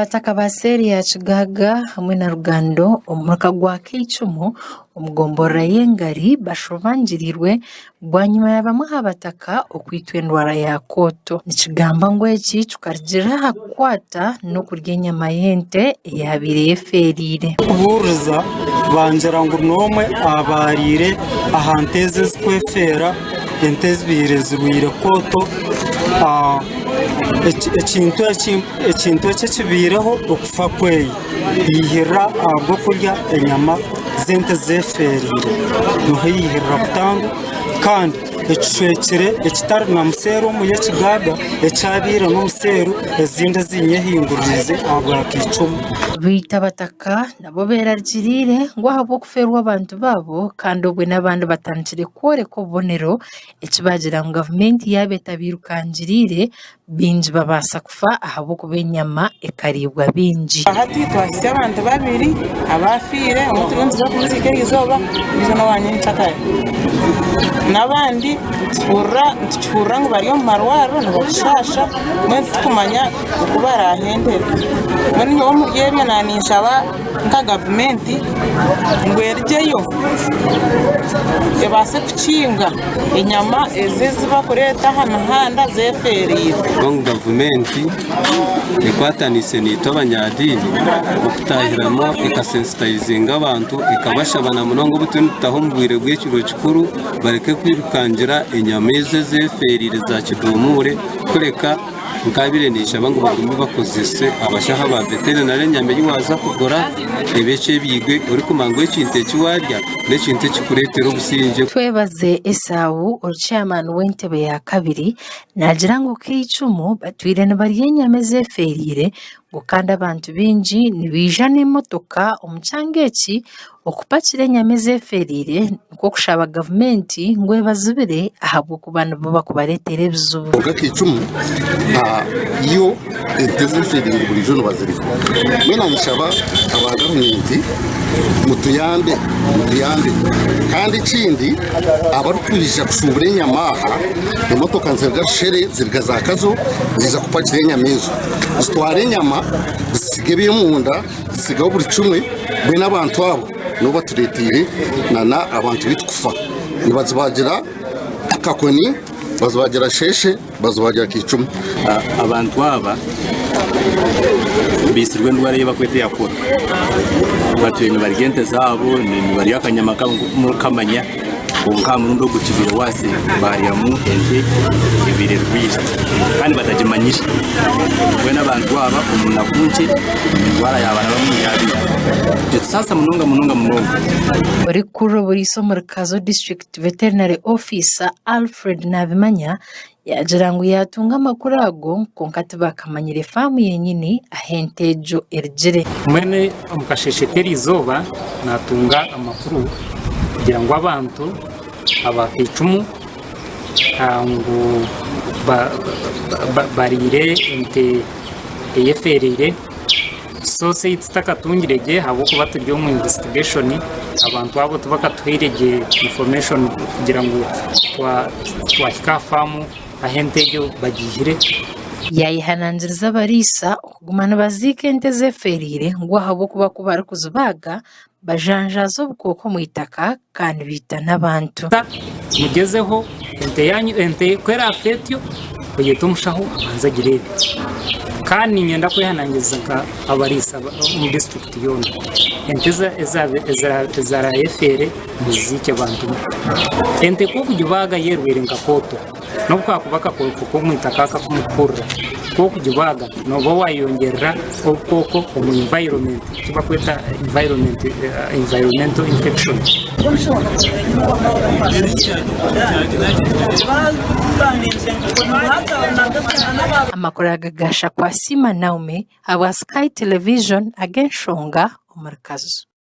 abataka ba seri ya Kigaga hamwe na Rugando omuraka gwa Kicumu omugombora y'engari bashobangirirwe bwanyuma yabamu abataka okwitwa endwara ya koto nikigamba ngo eki tukargira hakwata no kurya enyama y'ente eyabire yeferire kuburiza bangira ngo nomwe abarire ahanteze zikwefera ente zibire zirwire koto ekintu ekibireho okufa kweyi yihirira bwo kurya enyama z'ente zeferire niho yihirira butandu kandi ekishwekire ekitari na museru omu y'Ekigaga ekyabire n'omuseru ezindi zinyehinguririze abwa Kicumu bita abataka nabo beragirire ngo ahabwo kuferwa abantu babo kandi obwe n'abandi batandikire kworeka obubonero ekibagira ngo gavumenti yabetabirukangirire bingi babasa kufa ahabwo kuba enyama ekaribwa bingi hati twahise abantu babiri abafire umuturunzi bakunzike izoba izo nabanye ncakaye n'abandi tukura ngo bari mu marwaro nabashasha mwe tukumanya ukubara ahendera none wo muryeyo nanishaba nka gavumenti ngo erjeyo ebase kukinga enyama ezezi bakoreta handa zeferire ngo gavumenti ikwatanise nito abanyadini okutahiramo ikasensitizinga abantu ikabashabana munongo butunitaho mubwire bw'ekiro kikuru bareke kwirukangira enyama zeferire za kidumure kureka nkabire nishaba ngo bagume bakozese abashaha ba veterinary nyamenyi waza kugora ebece bigwe uri kumango ekintu kiwarya n'ekintu kikuretera obusinge twebaze Esawu chairman w'entebe ya kabiri nagira ngo Kicumu batwire n'abari enyama zeferire ngo kandi abantu bingi nibija n'emotoka omucangeki okupakira enyama zeferire nko kushaba gavumenti ngo ebazibire ahabwo kubana baba kubaretera ebizubu oga Kicumu iyo ente zeferire buri jono baziriho mena nshaba aba gavumenti mutuyambe kandi ikindi abarukwirija kushubura enyama emotoka nzirga shere zirga zakazo ziza kupakira enyama ezo zitwara enyama zisige byemunda zisigaho buri cumwe bwe n'abantu abo no baturetire nana abantu bitkufa nibazibagira akakoni bazibagira sheshe bazibagira Kicumu abantu aba bisirwe ndwara y'abakwete yakora batuye ni barigente zabo ni bari akanyama kamanya onka mundo gukibira wase bariyamu ente ibire rwije kandi batajimanyira we n'abantu aba umuntu akunje ndwara yabana bamuyabira sasa munonga bari kuro buri Somorkazo District Veterinary Officer Alfred Nabimanya yagira ngo yatunga amakuru ago konkati bakamanyire famu yenyini ahentejo erjere mwene omukasheshekeri izoba natunga amakuru kugira ngo abantu abakicumu ngo barire ente eyeferire so se itakatungirege habo kuba tujye mu investigation abantu abo tubakatuhirege information kugira ngo twahika famu ahentejo bagihire yayihananziriza barisa okugumana bazike ente zeferire ngo habo kuba kubara kuzubaga bajanjazo ubukoko mu itaka kandi bita n'abantu mugezeho ente yanyu ente kwera afetyo oyetumushaho abanza girebe kandi nyenda kwihanangiza ka abarisa mu district yona ente ezara efere muzike abantu ente ko kujubaga yerwere ngakoto no kwakubaka ko mu itaka ka kumukura ko kujubaga no bo wayongerera okoko mu environment tuba kweta environmental infection amakuru agagasha kwa Sima Naume aba Sky Television agenshonga Omurkazo.